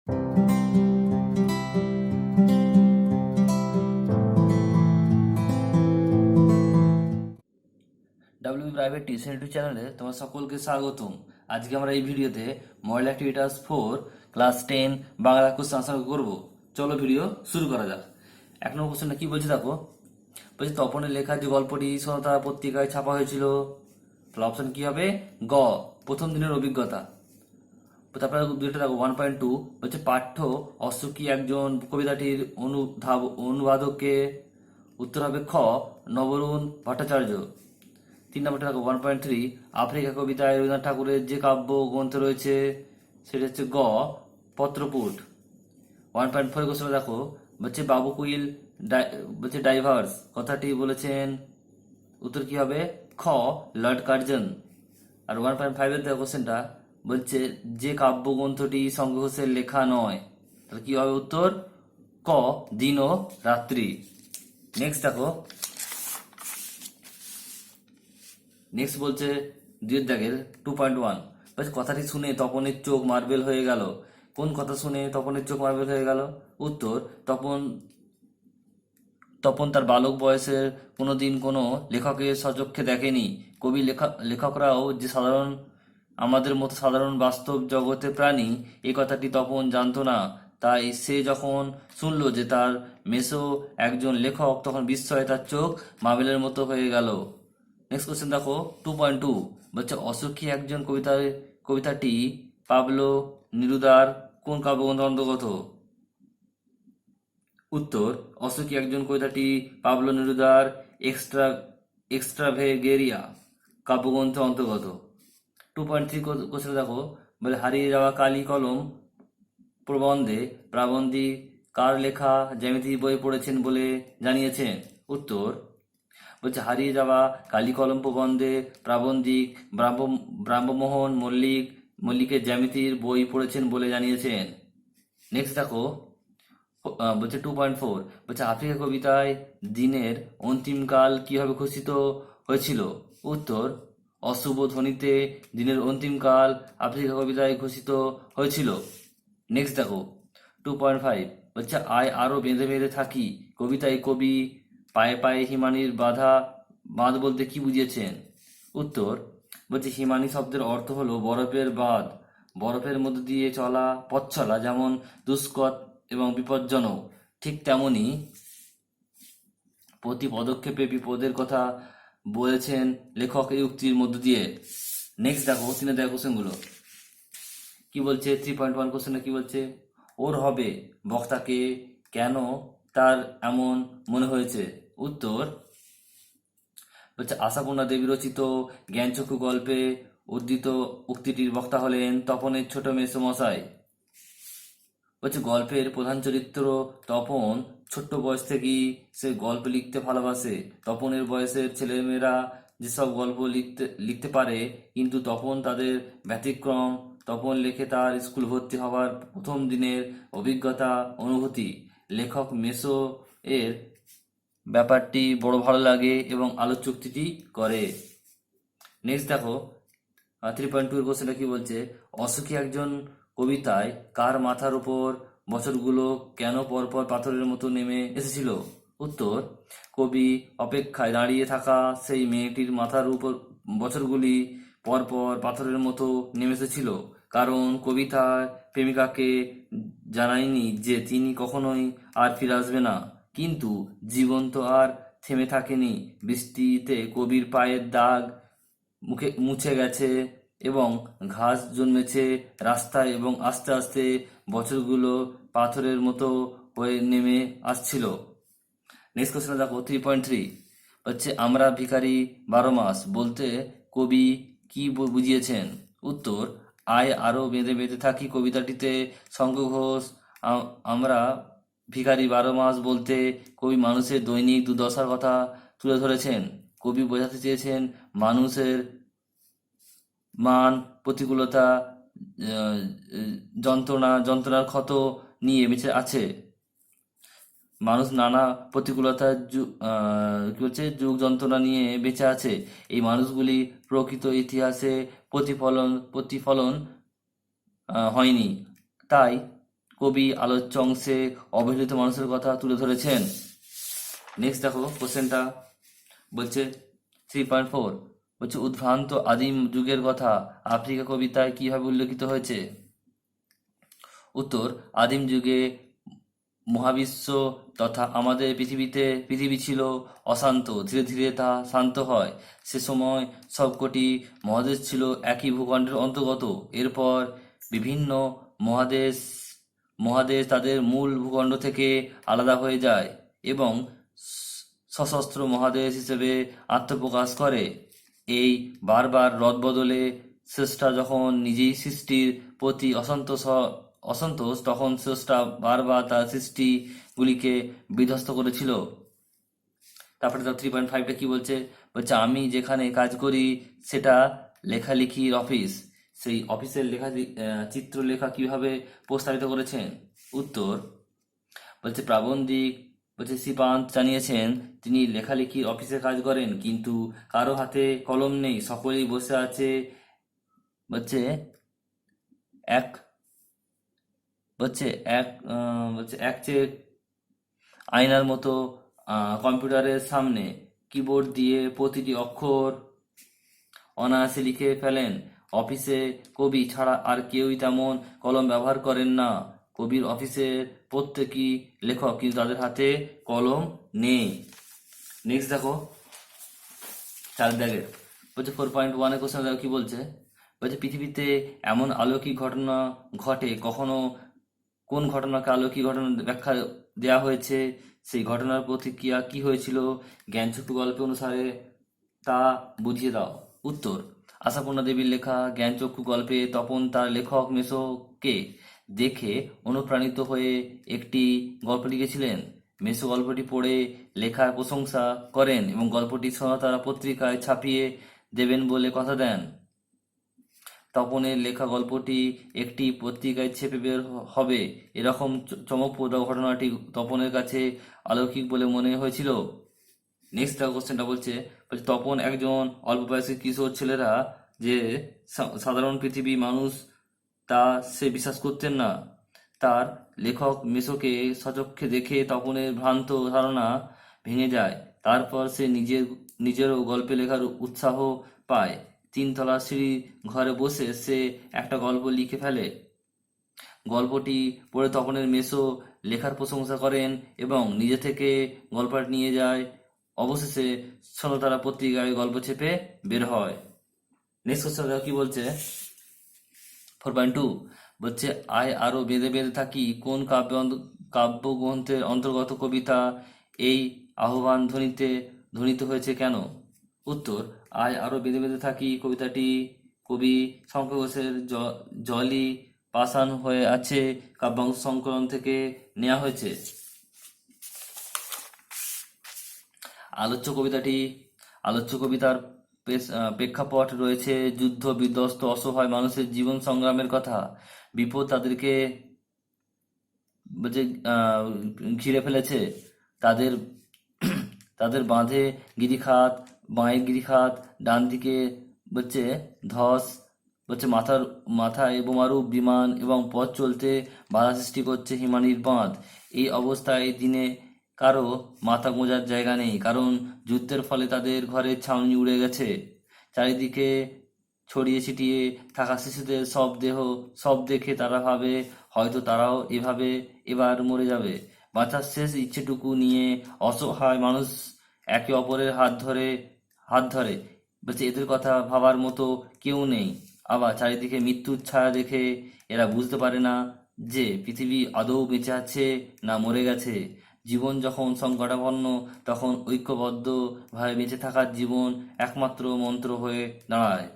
W private tuition YouTube চ্যানেলে তোমার সকলকে স্বাগতম। আজকে আমরা এই ভিডিওতে model activity task 4 class 10 Bangla question answer করব। চলো ভিডিও শুরু করা যাক। এক নম্বর কোশ্চেনটা কি বলছে দেখো। বলছে তপনের লেখা যে গল্পটি সনতা পত্রিকায় ছাপা হয়েছিল, তাহলে অপশন কি হবে? গ, প্রথম দিনের অভিজ্ঞতা। তারপরে দুইটা দেখো 1.2 বলছে পাঠ্য অসুখী একজন কবিতাটির অনুবাদককে। উত্তর হবে খ, নবরুণ ভট্টাচার্য। 3 নম্বরটা দেখো 1.3 আফ্রিকা কবিতায় রবীন্দ্রনাথ ঠাকুরের যে কাব্য গ্রন্থ রয়েছে সেটা হচ্ছে গ, পত্রপুট। 1.4 কোশ্চেন দেখো, বলছে বাবু কুইল বলছে ডাইভার্স কথাটি বলেছেন। উত্তর কি হবে? খ, লর্ড কার্জন। আর 1.5 এর দেখো কোশ্চেনটা, বলছে যে কাব্যগ্রন্থটি শঙ্কর ঘোষের লেখা নয়, তাহলে কি হবে উত্তর? ক, দিন ও রাত্রি। নেক্সট দেখো, নেক্সট বলছে দুই দাগের 2.1 বলছে কথাটি শুনে তপনের চোখ মার্বেল হয়ে গেল। কোন কথা শুনে তপনের চোখ মার্বেল হয়ে গেল? উত্তর, তপন তপন তার বালক বয়সের কোনোদিন কোনো লেখকের সচক্ষে দেখেনি। কবি লেখকরাও যে সাধারণ আমাদের মতো সাধারণ বাস্তব জগতে প্রাণী, এই কথাটি তপন জানতো না। তাই সে যখন শুনল যে তার মেসো একজন লেখক, তখন বিস্ময়ে তার চোখ মার্বেলের মতো হয়ে গেল। নেক্সট কোশ্চেন দেখো 2.2 বলছে অসুখী একজন কবিতাটি পাবলো নেরুদার কোন কাব্যগ্রন্থের অন্তর্গত? উত্তর, অসুখী একজন কবিতাটি পাবলো নেরুদার এক্সট্রাভেগেরিয়া কাব্যগ্রন্থের অন্তর্গত। 2.3 কোশ্চেন দেখো, বলে হারিয়ে যাওয়া কালি কলম প্রবন্ধে প্রাবন্ধিক কার লেখা জ্যামিতি বই পড়েছেন বলে জানিয়েছেন? উত্তর, বলছে হারিয়ে যাওয়া কালি কলম প্রবন্ধে প্রাবন্ধিক ব্রাহ্মমোহন মল্লিকের জ্যামিতির বই পড়েছেন বলে জানিয়েছেন। নেক্সট দেখো, বলছে 2.4 বলছে আফ্রিকা কবিতায় দিনের অন্তিমকাল কিভাবে ঘোষিত হয়েছিল? উত্তর, অশুভ ধ্বনিতে দিনের অন্তিমকাল আফ্রিকা কবিতায় ঘোষিত হয়েছিল। নেক্সট দেখো 2.5 বলছে আয় আরো বেঁধে বেঁধে থাকি কবিতায় কবি পায়ে পায়ে হিমানির বাঁধ বলতে কি বুঝিয়েছেন? উত্তর, বলছে হিমানি শব্দের অর্থ হলো বরফের বাঁধ। বরফের মধ্যে দিয়ে পথ চলা যেমন দুষ্কর এবং বিপজ্জনক, ঠিক তেমনি প্রতি পদক্ষেপে বিপদের কথা বলেছেন লেখক এই উক্তির মধ্য দিয়ে। নেক্সট দেখো দেখো কোশ্চেনগুলো কি বলছে। 3.1 কোশ্চেনে কি বলছে? ওর হবে বক্তাকে কেন তার এমন মনে হয়েছে? উত্তর, বলছে আশাপূর্ণা দেবী রচিত জ্ঞানচক্ষু গল্পে উদ্ধৃত উক্তিটির বক্তা হলেন তপনের ছোট মেসো মশাই। বলছে গল্পের প্রধান চরিত্র তপন ছোট্ট বয়স থেকেই সে গল্প লিখতে ভালোবাসে। তপনের বয়সের ছেলেমেয়েরা যেসব গল্প লিখতে পারে, কিন্তু তপন তাদের ব্যতিক্রম। তপন লেখে তার স্কুল ভর্তি হওয়ার প্রথম দিনের অভিজ্ঞতা, অনুভূতি। লেখক মেসো এর ব্যাপারটি বড় ভালো লাগে এবং আলোকচুক্তিটি করে। নেক্সট দেখো 3.2 এর কোশ্চেনটা কি বলছে? অসুখী একজন কবিতায় কার মাথার উপর বছরগুলো কেন পরপর পাথরের মতো নেমে এসেছিল? উত্তর, কবি অপেক্ষায় দাঁড়িয়ে থাকা সেই মেয়েটির মাথার উপর বছরগুলি পরপর পাথরের মতো নেমে এসেছিল, কারণ কবিতার প্রেমিকাকে জানায়নি যে তিনি কখনোই আর ফিরে আসবে না। কিন্তু জীবন তো আর থেমে থাকেনি। বৃষ্টিতে কবির পায়ের দাগ মুছে গেছে এবং ঘাস জন্মেছে রাস্তায়, এবং আস্তে আস্তে বছরগুলো পাথরের মতো হয়ে নেমে আসছিল। নেক্সট কোশ্চেন দেখো 3.3 হচ্ছে আমরা ভিখারি 12 মাস বলতে কবি কি বুঝিয়েছেন? উত্তর, আয় আরো বেঁধে বেঁধে থাকি কবিতাটিতে শঙ্কর ঘোষ আমরা ভিখারি 12 মাস বলতে কবি মানুষের দৈনিক দুর্দশার কথা তুলে ধরেছেন। কবি বোঝাতে চেয়েছেন মানুষের মান, প্রতিকূলতা, যন্ত্রণার ক্ষত নিয়ে বেঁচে আছে। মানুষ নানা প্রতিকূলতার কি বলছে যুগ যন্ত্রণা নিয়ে বেঁচে আছে। এই মানুষগুলি প্রকৃত ইতিহাসে প্রতিফলন হয়নি। তাই কবি আলোচ্য অংশে অবহেলিত মানুষের কথা তুলে ধরেছেন। নেক্সট দেখো কোশ্চেনটা বলছে 3.4 বলছে উদ্ভ্রান্ত আদিম যুগের কথা আফ্রিকা কবিতায় কিভাবে উল্লেখিত হয়েছে। উত্তর, আদিম যুগে মহাবিশ্ব তথা আমাদের পৃথিবী ছিল অশান্ত, ধীরে ধীরে তা শান্ত হয়। সে সময় সবকটি মহাদেশ ছিল একই ভূখণ্ডের অন্তর্গত। এরপর বিভিন্ন মহাদেশ মহাদেশ তাদের মূল ভূখণ্ড থেকে আলাদা হয়ে যায় এবং সশস্ত্র মহাদেশ হিসেবে আত্মপ্রকাশ করে। এই বারবার রদবদলে স্রষ্টা যখন নিজেই সৃষ্টির প্রতি অসন্তোষ তখন স্রষ্টা বারবার তার সৃষ্টিগুলিকে বিধ্বস্ত করেছিল। তারপরে তার 3.5টা কি বলছে, বলছে আমি যেখানে কাজ করি সেটা লেখালেখির অফিস। সেই অফিসের চিত্রলেখা কিভাবে প্রস্তাবিত করেছেন। উত্তর, বলছে প্রাবন্ধিক বলছে শ্রীপান্ত জানিয়েছেন তিনি লেখালেখির অফিসে কাজ করেন, কিন্তু কারো হাতে কলম নেই, সকলেই বসে আছে বলছে এক বলছে এক বলছে এক চেক আয়নার মতো কম্পিউটারের সামনে কিবোর্ড দিয়ে প্রতিটি অক্ষর অনায়াসে লিখে ফেলেন। অফিসে কবি ছাড়া আর কেউই তেমন কলম ব্যবহার করেন না। কবির অফিসের প্রত্যেকই লেখক, কিন্তু তাদের হাতে কলম নেই। নেক্সট দেখো 4 দাগের বলছে 4.1 কোশ্চেন দেখো কি বলছে। বলছে পৃথিবীতে এমন অলৌকিক ঘটনা ঘটে, কখনো কোন ঘটনাকে অলৌকিক ঘটনা ব্যাখ্যা দেওয়া হয়েছে, সেই ঘটনার প্রতিক্রিয়া কি হয়েছিল, জ্ঞানচক্ষু গল্প অনুসারে তা বুঝিয়ে দাও। উত্তর, আশাপূর্ণা দেবীর লেখা জ্ঞানচক্ষু গল্পে তপন তার লেখক মেসোকে দেখে অনুপ্রাণিত হয়ে একটি গল্প লিখেছিলেন। মেসো গল্পটি পড়ে লেখার প্রশংসা করেন এবং গল্পটি সোনাতারা পত্রিকায় ছাপিয়ে দেবেন বলে কথা দেন। তপনের লেখা গল্পটি একটি পত্রিকায় ছেপে বের হবে, এরকম চমকপ্রদ ঘটনাটি তপনের কাছে অলৌকিক বলে মনে হয়েছিল। নেক্সট কোশ্চেনটা বলছে তপন একজন অল্প বয়সী কিশোর ছেলেরা যে সাধারণ পৃথিবী মানুষ তা সে বিশ্বাস করতেন না। তার লেখক মেসোকে সচক্ষে দেখে তপনের ভ্রান্ত ধারণা ভেঙে যায়। তারপর সে নিজেরও গল্পে লেখার উৎসাহ পায়। 3 তলা সিঁড়ি ঘরে বসে সে একটা গল্প লিখে ফেলে। গল্পটি পড়ে তপনের মেসো লেখার প্রশংসা করেন এবং নিজে থেকে গল্পটি নিয়ে যায়। অবশেষে সোনাতারা পত্রিকায় গল্প ছেপে বের হয়। নেক্সট কোশ্চেন কি বলছে 4.2 বলছে আয় আরো বেঁধে বেঁধে থাকি কোন কাব্যগ্রন্থের অন্তর্গত কবিতা এই আহ্বান ধ্বনিত হয়েছে কেন। উত্তর, আয় আরো বেঁধে বেঁধে থাকি কবিতাটি কবি শঙ্কর ঘোষের জলই পাষাণ হয়ে আছে কাব্যাংশ সংকলন থেকে নেওয়া হয়েছে। আলোচ্য কবিতার প্রেক্ষাপট রয়েছে যুদ্ধ বিধ্বস্ত অসহায় মানুষের জীবন সংগ্রামের কথা। বিপদ তাদেরকে ঘিরে ফেলেছে, তাদের তাদের বাঁধে গিরিখাত, বাঁয়ে গিরিখাত, ডান দিকে ধস মাথায় বোমারু বিমান এবং পথ চলতে বাধা সৃষ্টি করছে হিমানির বাঁধ। এই অবস্থায় দিনে কারো মাথা গোঁজার জায়গা নেই, কারণ যুদ্ধের ফলে তাদের ঘরের ছাউনি উড়ে গেছে। চারিদিকে ছড়িয়ে ছিটিয়ে থাকা শিশুদের সব দেখে তারা ভাবে হয়তো তারাও এবার মরে যাবে। বাঁচার শেষ ইচ্ছেটুকু নিয়ে অসহায় মানুষ একে অপরের হাত ধরে এদের কথা ভাবার মতো কেউ নেই। আবার চারিদিকে মৃত্যুর ছায়া দেখে এরা বুঝতে পারে না যে পৃথিবী আদৌ বেঁচে আছে না মরে গেছে। জীবন যখন সংকটাপন্ন তখন ঐক্যবদ্ধভাবে বেঁচে থাকার জীবন একমাত্র মন্ত্র হয়ে দাঁড়ায়।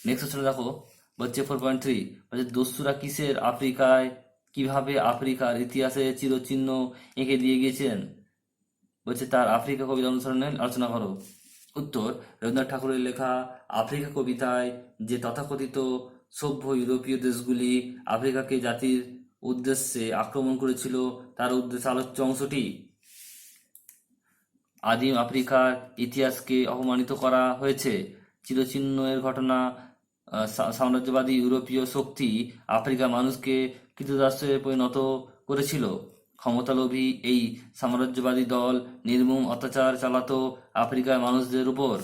নেক্সট কোশ্চেন দেখো 4.3 দস্যুরা কিভাবে আফ্রিকার ইতিহাসে চিরচিহ্ন এঁকে দিয়ে গিয়েছেন। তার আফ্রিকা কবিতা অনুসরণে আলোচনা করো। উত্তর, রবীন্দ্রনাথ ঠাকুরের লেখা আফ্রিকা কবিতায় যে তথাকথিত সভ্য ইউরোপীয় দেশগুলি আফ্রিকাকে জাতির উদ্দেশ্যে আক্রমণ করেছিল তার উদ্দেশ্যে আলোচ্য অংশটি আদিম আফ্রিকার ইতিহাসকে অপমানিত করা হয়েছে। চিরচিহ্ন এর ঘটনা সাম্রাজ্যবাদী ইউরোপীয় শক্তি আফ্রিকা মানুষকে কৃতদাসে পরিণত করেছিল। ক্ষমতালোভী এই সাম্রাজ্যবাদী দল নির্মম অত্যাচার চালাতো আফ্রিকার মানুষদের উপর।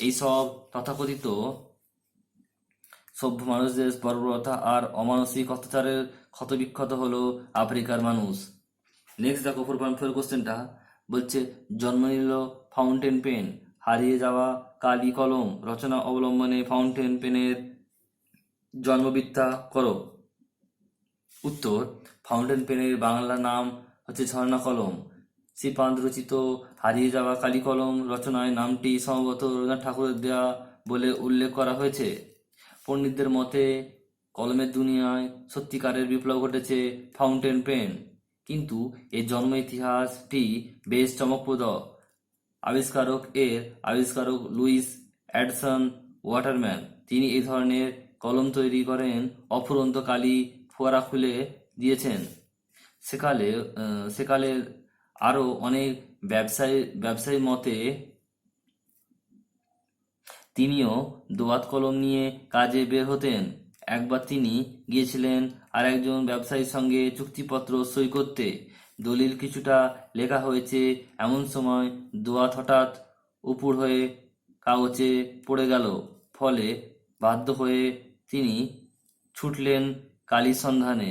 এইসব তথাকথিত সভ্য মানুষদের বর্বরতা আর অমানসিক অত্যাচারের ক্ষতবিক্ষত হলো আফ্রিকার মানুষ। নেক্সট দেখো 4.4 কোশ্চেনটা বলছে, জন্ম নিল ফাউন্টেন পেন, হারিয়ে যাওয়া কালি কলম রচনা অবলম্বনে ফাউন্টেন পেনের জন্মবিদ্যা করো। উত্তর, ফাউন্টেন পেনের বাংলা নাম হচ্ছে ঝর্ণা কলম। শ্রীপাদ রচিত হারিয়ে যাওয়া কালি কলম রচনায় নামটি সম্ভবত রবীন্দ্রনাথ ঠাকুরের দেয়া বলে উল্লেখ করা হয়েছে। পণ্ডিতদের মতে কলমের দুনিয়ায় সত্যিকারের বিপ্লব ঘটেছে ফাউন্টেন পেন, কিন্তু এর জন্ম ইতিহাসটি বেশ চমকপ্রদ। আবিষ্কারক লুইস অ্যাডসন ওয়াটারম্যান, তিনি এই ধরনের কলম তৈরি করেন অফুরন্ত কালি ফোয়ারা খুলে দিয়েছেন। সেকালের আরও অনেক ব্যবসায়ীর মতে তিনিও দোয়াত কলম নিয়ে কাজে বের হতেন। একবার তিনি গিয়েছিলেন আর একজন ব্যবসায়ীর সঙ্গে চুক্তিপত্র সই করতে। দলিল কিছুটা লেখা হয়েছে, এমন সময় দোয়াত হঠাৎ উপুড় হয়ে কাগজে পড়ে গেল। ফলে বাধ্য হয়ে তিনি ছুটলেন কালির সন্ধানে।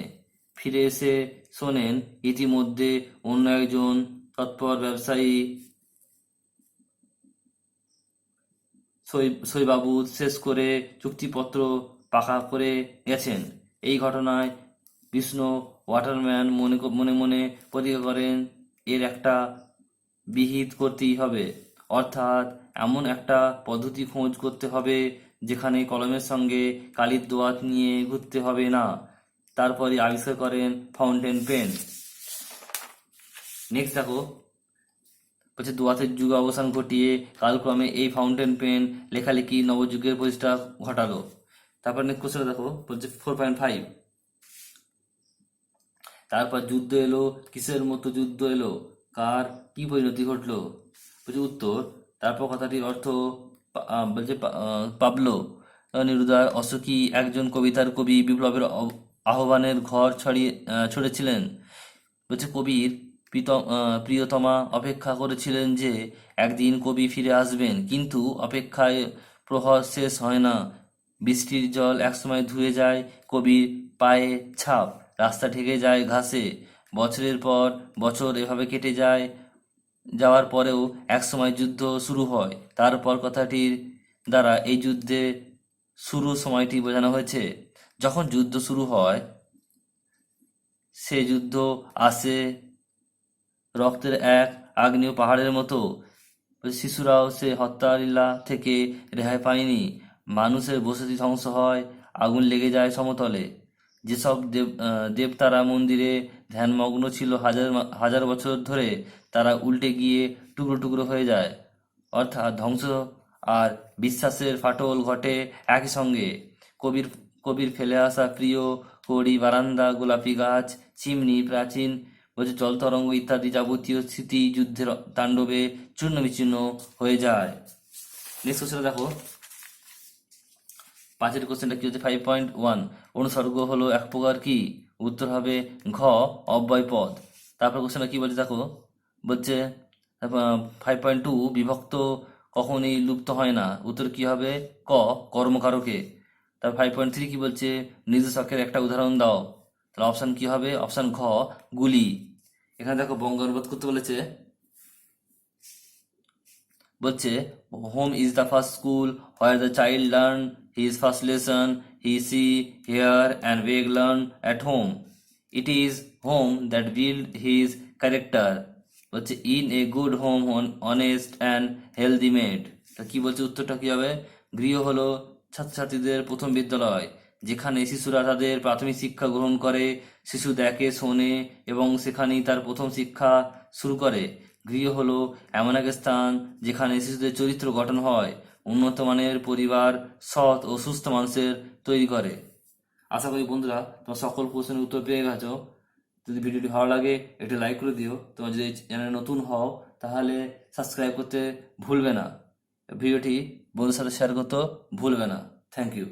ফিরে এসে শোনেন ইতিমধ্যে অন্য একজন তৎপর ব্যবসায়ী সইবাবুদ শেষ করে চুক্তিপত্র পাকা করে গেছেন। এই ঘটনায় বিষ্ণু ওয়াটারম্যান মনে মনে প্রতিজ্ঞা করেন, এর একটা বিহিত করতেই হবে, অর্থাৎ এমন একটা পদ্ধতি খোঁজ করতে হবে যেখানে কলমের সঙ্গে কালির দোয়াত নিয়ে ঘুরতে হবে না। তারপরই আবিষ্কার করেন ফাউন্টেন পেন। নেক্সট দেখো বলছে, দোয়াতের যুগ অবসান ঘটিয়ে কালক্রমে এই ফাউন্টেন পেন লেখালেখি নবযুগের প্রতিষ্ঠা ঘটালো। তারপর নেক্সট কোশ্চেন দেখো, বলছে 4.5, তারপর যুদ্ধ এলো, কিসের মতো যুদ্ধ এলো, কার কি পরিণতি ঘটলো। বলছে উত্তর, তারপর কথাটির অর্থ বলছে পাবলো নেরুদার অশোকী একজন কবিতার কবি বিপ্লবের আহ্বানের ঘর ছড়েছিলেন। বলছে কবির প্রিয়তমা অপেক্ষা করেছিলেন যে একদিন কবি ফিরে আসবেন, কিন্তু অপেক্ষায় প্রহর শেষ হয় না। বৃষ্টির জল একসময় ধুয়ে যায় কবির পায়ে ছাপ, রাস্তা ঢেকে যায় ঘাসে। বছরের পর বছর এভাবে কেটে যাওয়ার পরেও একসময় যুদ্ধ শুরু হয়। তারপর কথাটির দ্বারা এই যুদ্ধে শুরু সময়টি বোঝানো হয়েছে। যখন যুদ্ধ শুরু হয়, সে যুদ্ধ আসে রক্তের এক আগ্নেয় পাহাড়ের মতো। শিশুরাও সে হত্যালীলা থেকে রেহাই পায়নি। মানুষের বসতি ধ্বংস হয়, আগুন লেগে যায় সমতলে। যেসব দেবতারা মন্দিরে ধ্যানমগ্ন ছিল হাজার বছর ধরে, তারা উল্টে গিয়ে টুকরো টুকরো হয়ে যায়। অর্থাৎ ধ্বংস আর বিশ্বাসের ফাটল ঘটে একই সঙ্গে। কবির ফেলে আসা প্রিয় কড়ি, বারান্দা, গোলাপি গাছ, চিমনি, প্রাচীন জল তরঙ্গ ইত্যাদি যাবতীয় স্মৃতি যুদ্ধের তাণ্ডবে চূর্ণ বিচূর্ণ হয়ে যায়। নেক্সট কোশ্চেন দেখো, 5 কোশ্চেনটা কি হচ্ছে 5.1, অনুসর্গ হলো এক প্রকার কি। উত্তর হবে ঘ, অব্যয় পদ। তারপর কোশ্চেনটা কি বলছে দেখো, বলছে 5.2, বিভক্ত কখনই লুপ্ত হয় না। উত্তর কি হবে ক, কর্মকারকে। তারপর 5.3 কি বলছে, নির্দেশকের একটা উদাহরণ দাও। তাহলে অপশান কি হবে, অপশান ঘ, গুলি। এখানে দেখো বঙ্গ অনুবাদ করতে বলছে home is the first school where the child learn his first lesson, he see hear and beg learn at home. It is home that build his character. বলছে in a good home honest and healthy made. তা কি বলছে, উত্তরটা কি হবে, গৃহ হলো ছাত্রছাত্রীদের প্রথম বিদ্যালয়, যেখানে শিশুরা তাদের প্রাথমিক শিক্ষা গ্রহণ করে। শিশু দেখে, শোনে এবং সেখানেই তার প্রথম শিক্ষা শুরু করে। গৃহ হলো এমন এক স্থান যেখানে শিশুদের চরিত্র গঠন হয়। উন্নত মানের পরিবার সৎ ও সুস্থ মানুষের তৈরি করে। আশা করি বন্ধুরা তোমার সকল প্রশ্নের উত্তর পেয়ে গেছো। যদি ভিডিওটি ভালো লাগে একটু লাইক করে দিও। তোমার যদি চ্যানেলে নতুন হও তাহলে সাবস্ক্রাইব করতে ভুলবে না। ভিডিওটি বন্ধুদের সাথে শেয়ার করতে ভুলবে না। Thank you.